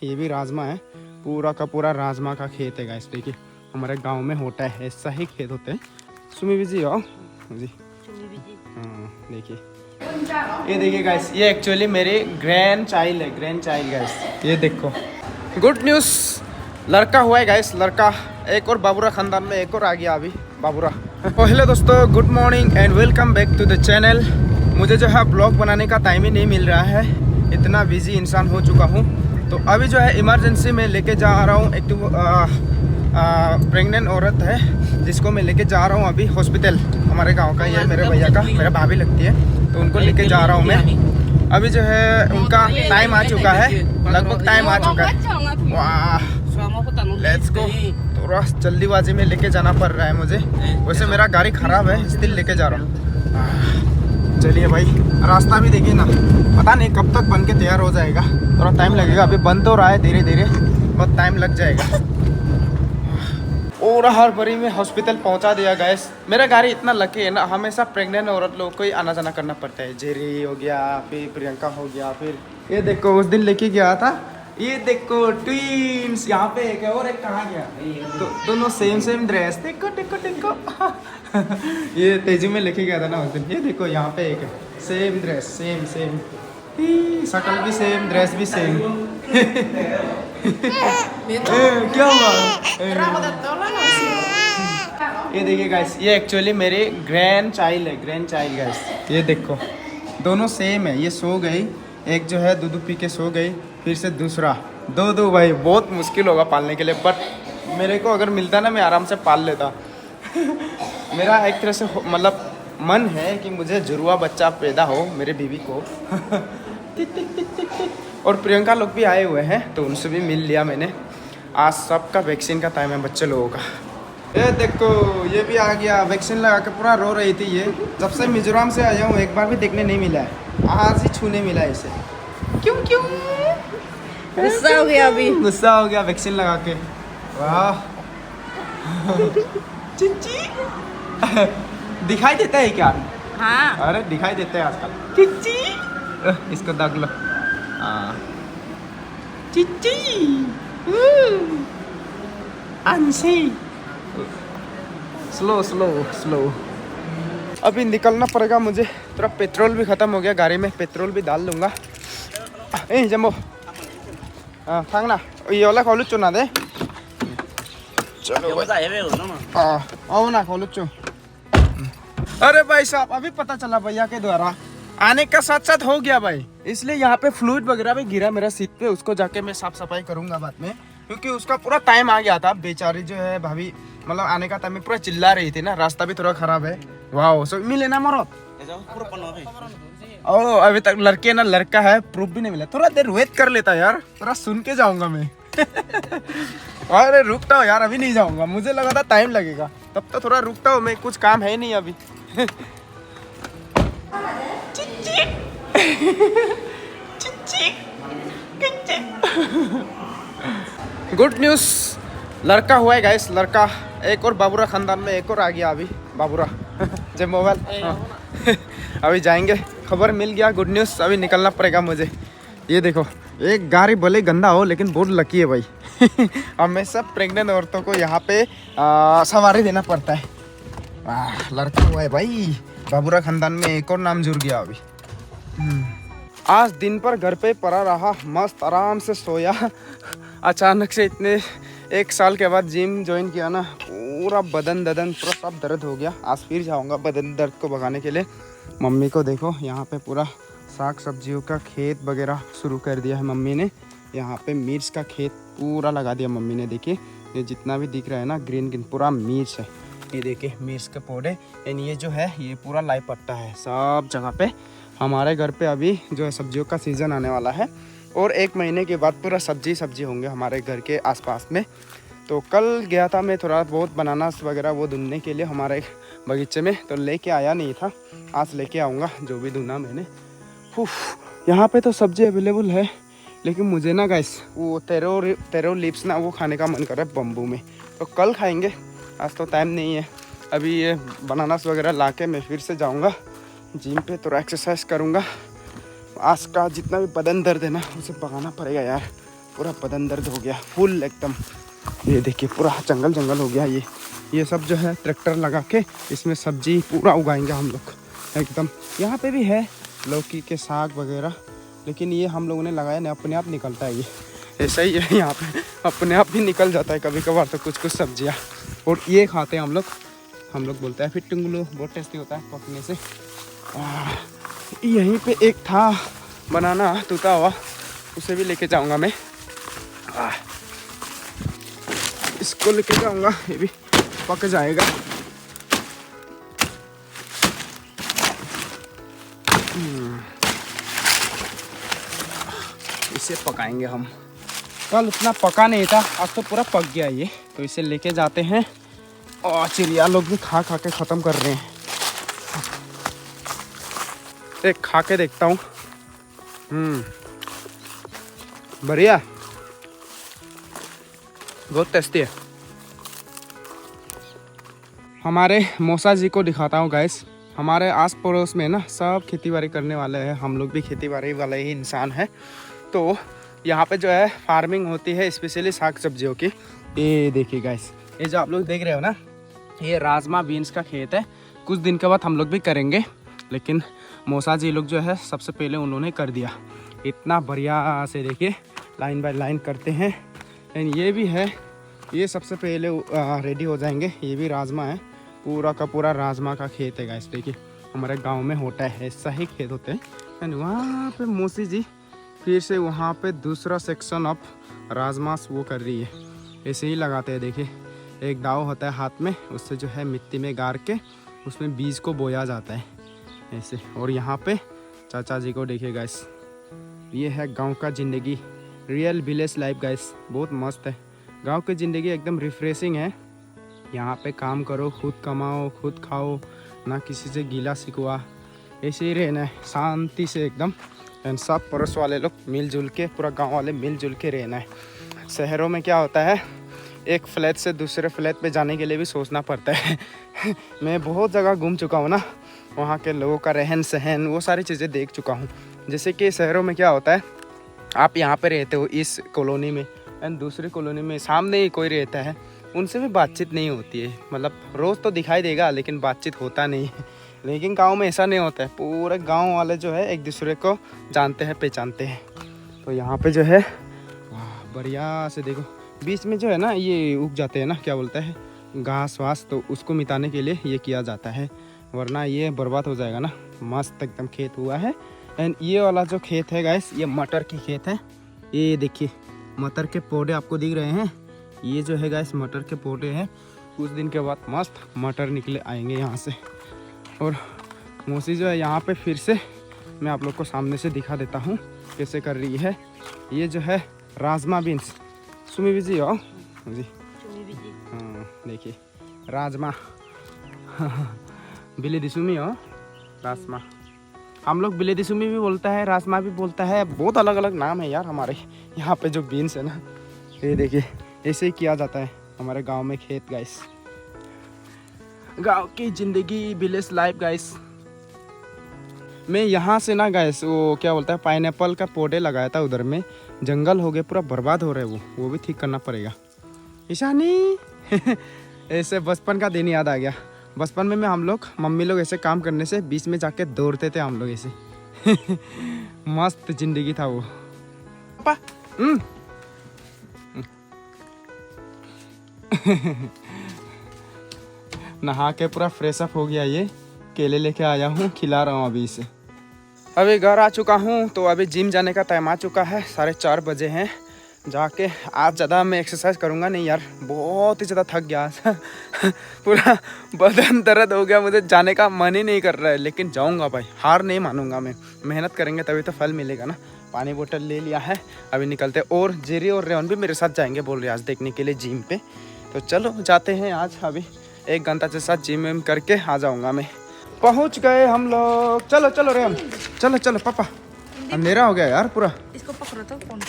ये भी राजमा है, पूरा का पूरा राजमा का खेत है गाइस। देखिए हमारे गांव में होता है, ऐसा ही खेत होते हैं। सुमी बिजी हो जी। हाँ देखिए, ये देखिए गाइस, ये एक्चुअली मेरी ग्रैंड चाइल्ड है, ग्रैंड चाइल्ड गाइस। ये देखो, गुड न्यूज़, लड़का हुआ है गाइस, लड़का। एक और बाबूरा खानदान में एक और आ गया अभी बाबूरा। हेलो दोस्तों, good morning and welcome back to the channel. मुझे जो है ब्लॉग बनाने का टाइम ही नहीं मिल रहा है, इतना बिजी इंसान हो चुका हूँ। तो अभी जो है इमरजेंसी में लेके जा रहा हूँ। एक तो प्रेग्नेंट औरत है जिसको मैं लेके जा रहा हूँ अभी हॉस्पिटल। हमारे गांव का, ये मेरे भैया का, मेरा भाभी लगती है, तो उनको लेके जा रहा हूँ मैं। अभी जो है उनका टाइम आ चुका है, लगभग टाइम आ चुका है। वाह, लेट्स गो। थोड़ा जल्दीबाजी में लेके जाना पड़ रहा है मुझे, वैसे मेरा गाड़ी खराब है, इसलिए लेके जा रहा हूँ। चलिए भाई, रास्ता भी देखिए ना, पता नहीं कब तक बन के तैयार हो जाएगा, थोड़ा टाइम लगेगा। अभी बन तो रहा है धीरे धीरे, बहुत टाइम लग जाएगा। और हर बरी में हॉस्पिटल पहुंचा दिया गैस। मेरा गाड़ी इतना लकी है ना, हमेशा प्रेग्नेंट औरत लोगों को ही आना जाना करना पड़ता है। जेरी हो गया, फिर प्रियंका हो गया, फिर ये देखो उस दिन लेके गया था, ये देखो ट्विंस, यहाँ पे एक है और एक कहाँ गया, तो दोनों सेम सेम ड्रेस। देखो देखो देखो ये तेजी में लेके गया था ना उस दिन। ये देखो यहाँ पे एक है, सेम ड्रेस, सेम सेम, शक्ल भी सेम, ड्रेस भी सेम। क्या हुआ? ये देखिए गाइस, ये एक्चुअली मेरी ग्रैंड चाइल्ड है, ग्रैंड चाइल्ड गाइस। ये देखो दोनों सेम है। ये सो गई, एक जो है दूध पी के सो गई, फिर से दूसरा। दो भाई, बहुत मुश्किल होगा पालने के लिए, बट मेरे को अगर मिलता ना मैं आराम से पाल लेता। मेरा एक तरह से मतलब मन है कि मुझे जुड़वा बच्चा पैदा हो मेरे बीवी को। और प्रियंका लोग भी आए हुए हैं, तो उनसे भी मिल लिया मैंने। आज सबका वैक्सीन का टाइम है बच्चे लोगों का। ये देखो, ये भी आ गया, वैक्सीन लगा के पूरा रो रही थी। ये जब से मिजोरम से आया हूँ एक बार भी देखने नहीं मिला है, आज ही छूने मिला है इसे। क्यों क्यों गुस्सा हो गया अभी, गुस्सा हो गया वैक्सीन लगा के। वाह चिच्ची दिखाई देता है क्या? हाँ। अरे दिखाई देता है आजकल। चिच्ची, इसको दाग लो। हाँ चिच्ची, अंशी, स्लो स्लो स्लो। अभी निकलना पड़ेगा मुझे, थोड़ा पेट्रोल भी ख़त्म हो गया गाड़ी में, पेट्रोल भी डाल लूँगा। ए जम्बो, हाँ थांगना, ये वाला खोलू चुना दे। चलो आओ ना खोलू चो। अरे भाई साहब, अभी पता चला भैया के द्वारा, आने का साथ साथ हो गया भाई, इसलिए यहाँ पे फ्लूइड वगैरह भी गिरा मेरा सीट पे, उसको जाके मैं साफ सफाई करूँगा बाद में, क्योंकि उसका पूरा टाइम आ गया था। बेचारी जो है भाभी, मतलब आने का टाइम में पूरा चिल्ला रही थी ना, रास्ता भी थोड़ा खराब है। वाह, सो मिले ना मरो। ओ अभी तक लड़के ना लड़का है, प्रूफ भी नहीं मिला। थोड़ा देर वेट कर लेता यार, थोड़ा सुन के जाऊंगा मैं। अरे रुकता हूँ यार, अभी नहीं जाऊंगा, मुझे लगा था टाइम लगेगा, तब तो थोड़ा रुकता हूँ मैं, कुछ काम है नहीं अभी। गुड न्यूज़, लड़का हुआ है गाइस, लड़का। एक और बाबूरा खानदान में एक और आ गया अभी बाबूरा। जय मोबाइल। अभी जाएंगे, खबर मिल गया, गुड न्यूज़। अभी निकलना पड़ेगा मुझे। ये देखो, एक गाड़ी भले गंदा हो लेकिन बहुत लकी है भाई। हमेशा प्रेग्नेंट औरतों को यहाँ पे सवारी देना पड़ता है। लड़का हुआ है भाई, बाबूरा खानदान में एक और नाम जुड़ गया अभी। आज दिन पर घर पे पड़ा रहा, मस्त आराम से सोया। अचानक से इतने 1 साल के बाद जिम ज्वाइन किया ना, पूरा बदन पूरा सब दर्द हो गया। आज फिर जाऊंगा बदन दर्द को भगाने के लिए। मम्मी को देखो, यहाँ पे पूरा साग सब्जियों का खेत वगैरह शुरू कर दिया है मम्मी ने। यहाँ पे मिर्च का खेत पूरा लगा दिया मम्मी ने। देखिए ये जितना भी दिख रहा है ना ग्रीन ग्रीन, पूरा मिर्च है। ये देखिए मिर्च के पौधे, एंड ये जो है ये पूरा लाई पट्टा है सब जगह पे। हमारे घर पे अभी जो है सब्जियों का सीज़न आने वाला है, और 1 महीने के बाद पूरा सब्जी होंगे हमारे घर के आसपास में। तो कल गया था मैं थोड़ा बहुत बनानास वगैरह वो ढूंढने के लिए हमारे बगीचे में, तो लेके आया नहीं था, आज लेके आऊँगा जो भी ढूंढा मैंने। यहाँ पे तो सब्जी अवेलेबल है, लेकिन मुझे ना गाइस वो टेरो लिप्स ना वो खाने का मन कर रहा है बम्बू में, तो कल खाएंगे, आज तो टाइम नहीं है। अभी ये बनानास वगैरह ला के मैं फिर से जाऊँगा जिम पे, थोड़ा एक्सरसाइज करूँगा। आज का जितना भी बदन दर्द है ना उसे भगाना पड़ेगा यार। पूरा बदन दर्द हो गया फुल एकदम। ये देखिए पूरा जंगल जंगल हो गया। ये सब जो है ट्रैक्टर लगा के इसमें सब्जी पूरा उगाएंगे हम लोग एकदम। यहाँ पे भी है लौकी के साग वगैरह, लेकिन ये हम लोगों ने लगाया नहीं, अपने आप निकलता है। ये ऐसा ही है, यहाँ पे अपने आप भी निकल जाता है कभी कभार तो कुछ सब्जियाँ। और ये खाते हैं हम लोग बोलते हैं फिर टिंगलू, बहुत टेस्टी होता है पकने से। यहीं पे एक था बनाना टूटा हुआ, उसे भी लेके जाऊंगा मैं। इसको लेके जाऊंगा, ये भी पक जाएगा। इसे पकाएंगे हम। कल उतना पका नहीं था, आज तो पूरा पक गया ये, तो इसे लेके जाते हैं। और चिड़िया लोग भी खा खा के ख़त्म कर रहे हैं। एक खा के देखता हूँ। बढ़िया, बहुत टेस्टी है। हमारे मौसा जी को दिखाता हूँ गाइस। हमारे आस पड़ोस में ना सब खेती बाड़ी करने वाले हैं, हम लोग भी खेती बाड़ी वाले ही इंसान हैं। तो यहाँ पे जो है फार्मिंग होती है स्पेशली साग सब्जियों की। ये देखिए गाइस, ये जो आप लोग देख रहे हो ना, ये राजमा बीन्स का खेत है। कुछ दिन के बाद हम लोग भी करेंगे, लेकिन मौसा जी लोग जो है सबसे पहले उन्होंने कर दिया। इतना बढ़िया से देखिए लाइन बाय लाइन करते हैं। एंड ये भी है, ये सबसे पहले रेडी हो जाएंगे। ये भी राजमा है, पूरा का पूरा राजमा का खेत है गाइस। देखिए हमारे गांव में होता है, ऐसा ही खेत होते हैं। एंड वहाँ पे मौसी जी फिर से वहाँ पे दूसरा सेक्शन ऑफ राजमा वो कर रही है। ऐसे ही लगाते हैं। देखिए एक दाव होता है हाथ में, उससे जो है मिट्टी में गाड़ के उसमें बीज को बोया जाता है ऐसे। और यहाँ पे चाचा जी को देखिए गाइस, ये है गांव का ज़िंदगी, रियल विलेज लाइफ गाइस। बहुत मस्त है गांव की ज़िंदगी, एकदम रिफ्रेशिंग है। यहाँ पे काम करो, खुद कमाओ, खुद खाओ, ना किसी से गिला शिकवा, ऐसे ही रहना है शांति से एकदम। एंड सब पड़ोस वाले लोग मिलजुल के, पूरा गांव वाले मिलजुल के रहना है। शहरों में क्या होता है, एक फ्लैट से दूसरे फ्लैट पे जाने के लिए भी सोचना पड़ता है। मैं बहुत जगह घूम चुका हूँ ना, वहाँ के लोगों का रहन सहन, वो सारी चीज़ें देख चुका हूँ। जैसे कि शहरों में क्या होता है, आप यहाँ पे रहते हो इस कॉलोनी में, एंड दूसरी कॉलोनी में सामने ही कोई रहता है, उनसे भी बातचीत नहीं होती है। मतलब रोज़ तो दिखाई देगा लेकिन बातचीत होता नहीं है। लेकिन गांव में ऐसा नहीं होता है, पूरे गांव वाले जो है एक दूसरे को जानते हैं, पहचानते हैं। तो यहाँ पे जो है बढ़िया से देखो, बीच में जो है ना ये उग जाते हैं ना, क्या बोलते हैं, घास वास, तो उसको मिटाने के लिए ये किया जाता है, वरना ये बर्बाद हो जाएगा ना। मस्त एकदम खेत हुआ है। एंड ये वाला जो खेत है गाइस, ये मटर की खेत है। ये देखिए मटर के पौधे आपको दिख रहे हैं, ये जो है गाइस मटर के पौधे हैं। कुछ दिन के बाद मस्त मटर निकले आएंगे यहाँ से। और मौसी जो है यहाँ पे फिर से मैं आप लोग को सामने से दिखा देता हूँ कैसे कर रही है। ये जो है राजमा बीन्स, सुमी बिजी हो जी, हाँ देखिए राजमा बिलेदी सुमी हो, राजमा हम लोग बिलेदी सुमी भी बोलता है, राजमा भी बोलता है, बहुत अलग अलग नाम है यार हमारे यहाँ पे जो बीन्स है ना। ये देखिए ऐसे ही किया जाता है हमारे गांव में खेत गाइस। गांव की ज़िंदगी, विलेज लाइफ गाइस। मैं यहाँ से ना गाइस वो क्या बोलता है, पाइनएप्पल का पौधे लगाया था, उधर में जंगल हो गए, पूरा बर्बाद हो रहा है वो भी ठीक करना पड़ेगा। ईशानी ऐसे बचपन का दिन याद आ गया। बचपन में हम लोग मम्मी लोग ऐसे काम करने से बीच में जाके दौड़ते थे हम लोग ऐसे। मस्त जिंदगी था वो। पापा नहा के पूरा फ्रेश अप हो गया। ये केले लेके आया हूँ, खिला रहा हूँ अभी इसे। अभी घर आ चुका हूँ, तो अभी जिम जाने का टाइम आ चुका है, 4:30 बजे हैं। जाके आज ज़्यादा मैं एक्सरसाइज करूँगा नहीं यार, बहुत ही ज़्यादा थक गया आज। पूरा बदन दर्द हो गया, मुझे जाने का मन ही नहीं कर रहा है, लेकिन जाऊँगा भाई, हार नहीं मानूंगा मैं। मेहनत करेंगे तभी तो फल मिलेगा ना। पानी बोतल ले लिया है, अभी निकलते। और जेरी और रेवन भी मेरे साथ जाएंगे बोल रहे आज देखने के लिए जिम पे। तो चलो जाते हैं आज। अभी 1 घंटा के साथ जिम विम करके आ जाऊँगा मैं। पहुँच गए हम लोग। चलो चलो रेवन, चलो चलो पापा, अंधेरा हो गया यार पूरा। इसको पकड़ो तो फोन।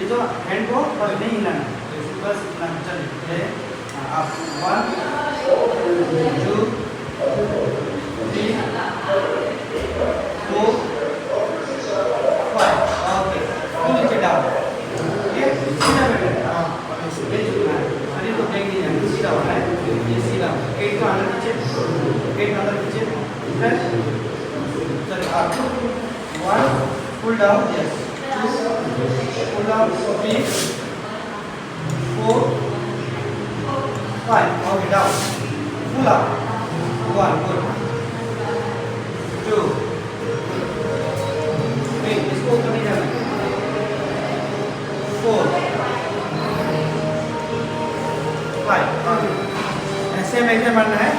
ये जो हैंड को बस नहीं हिलाना, बस इतना चलिए। आप 1 2 3 4 5 ओके, नीचे डाउन, ये सीधा बैठना, ये झुकना है, शरीर को टेक नहीं जाना, सीधा होना है, ये सीधा, पेट को अंदर नीचे, पेट अंदर नीचे, फिर चलिए आप 1 pull down, yes, 2 pull down, 3 4 5 okay, down, pull up, 1 good, 2 3 इसको ऊपर नहीं जाना, 4 5 ऐसे में बनना है।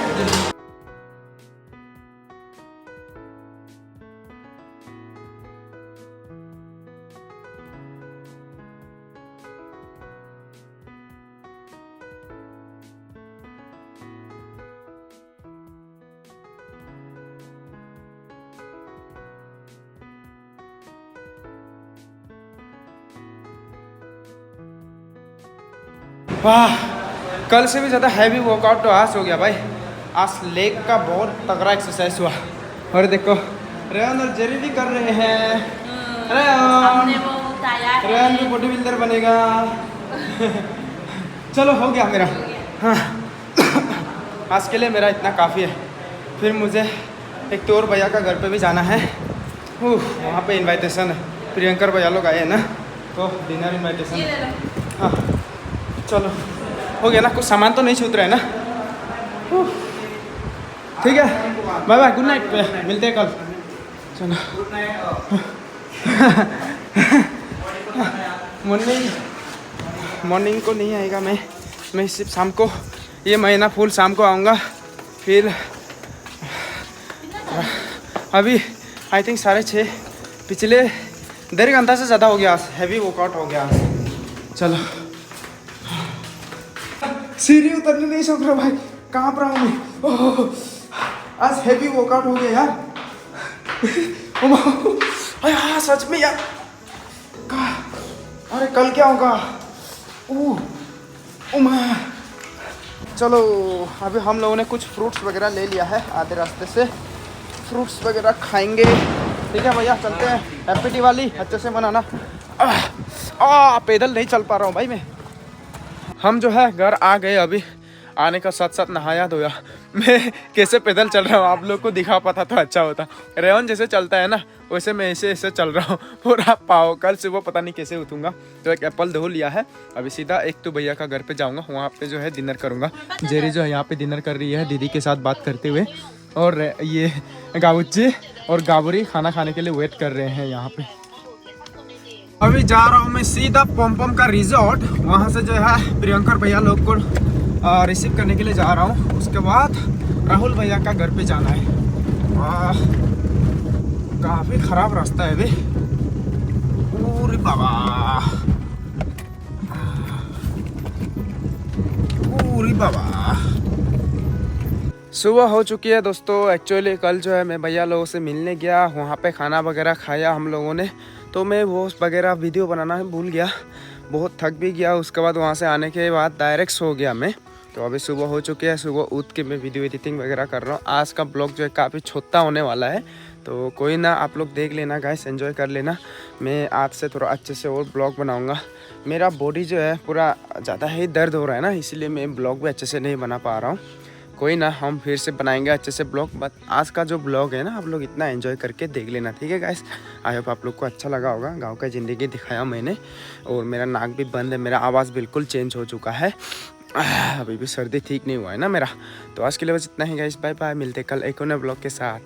वाह, कल से भी ज़्यादा हैवी वर्कआउट तो आज हो गया भाई। आज लेग का बहुत तगड़ा एक्सरसाइज हुआ। और देखो रेहान और जेरी भी कर रहे हैं। रेहान भी बॉडी बिल्डर बनेगा। चलो हो गया मेरा। हाँ आज के लिए मेरा इतना काफ़ी है। फिर मुझे एक तो और भैया का घर पे भी जाना है। वहाँ पे इनविटेशन है, प्रियंकर भैया लोग आए हैं ना, तो डिनर इनविटेशन। हाँ चलो हो गया ना, कुछ सामान तो नहीं छूट रहा है ना। ठीक है, बाय बाय, गुड नाइट, मिलते हैं कल। चलो मॉर्निंग को नहीं आएगा मैं सिर्फ शाम को, ये महीना फुल शाम को आऊँगा। फिर अभी आई थिंक 6:30, पिछले 1.5 घंटा से ज़्यादा हो गया, हैवी वर्कआउट हो गया। चलो सीढ़ी उतरने नहीं सक रहा भाई, कहाँ पर हूँ मैं। ओह आज हैवी वर्कआउट हो गया यार। यार सच में यार, अरे कल क्या होगा। चलो अभी हम लोगों ने कुछ फ्रूट्स वगैरह ले लिया है, आधे रास्ते से फ्रूट्स वगैरह खाएंगे। ठीक है भैया, चलते हैं। हैप्पी दिवाली, अच्छे से मनाना। पैदल नहीं चल पा रहा हूँ भाई मैं। हम जो है घर आ गए, अभी आने का साथ साथ नहाया धोया। मैं कैसे पैदल चल रहा हूँ आप लोग को दिखा पाता तो अच्छा होता। रेहन जैसे चलता है ना, वैसे मैं ऐसे चल रहा हूँ पूरा पाओ। कल से वो पता नहीं कैसे उठूँगा। तो एक एप्पल धो लिया है, अभी सीधा एक तो भैया का घर पे जाऊँगा, वहाँ पे जो है डिनर करूँगा। जेरी जो है यहाँ पे डिनर कर रही है दीदी के साथ बात करते हुए, और ये गाबुच्ची और गाबुरी खाना खाने के लिए वेट कर रहे हैं यहाँ पे। अभी जा रहा हूँ मैं सीधा पम का रिजॉर्ट, वहाँ से जो है प्रियंकर भैया लोग को रिसीव करने के लिए जा रहा हूँ। उसके बाद राहुल भैया का घर पे जाना है। काफ़ी ख़राब रास्ता है अभी। पूरी बाबा, पूरी बाबा। सुबह हो चुकी है दोस्तों। एक्चुअली कल जो है मैं भैया लोगों से मिलने गया, वहाँ पे खाना वगैरह खाया हम लोगों ने, तो मैं वो वगैरह वीडियो बनाना भूल गया, बहुत थक भी गया। उसके बाद वहाँ से आने के बाद डायरेक्ट सो गया मैं। तो अभी सुबह हो चुकी है, सुबह उठ के मैं वीडियो एडिटिंग वगैरह कर रहा हूँ। आज का ब्लॉग जो है काफ़ी छोटा होने वाला है, तो कोई ना, आप लोग देख लेना गाइस, एंजॉय कर लेना। मैं आज से थोड़ा अच्छे से और ब्लॉग बनाऊँगा। मेरा बॉडी जो है पूरा ज़्यादा ही दर्द हो रहा है ना, इसलिए मैं ब्लॉग भी अच्छे से नहीं बना पा रहा हूँ। कोई ना, हम फिर से बनाएंगे अच्छे से ब्लॉग। बट आज का जो ब्लॉग है ना, आप लोग इतना एंजॉय करके देख लेना, ठीक है गाइस। आई होप आप लोग को अच्छा लगा होगा। गांव का ज़िंदगी दिखाया मैंने, और मेरा नाक भी बंद है, मेरा आवाज़ बिल्कुल चेंज हो चुका है। अभी भी सर्दी ठीक नहीं हुआ है ना मेरा। तो आज के लिए बस इतना ही गाइस, बाय बाय, मिलते कल एक और नए ब्लॉग के साथ।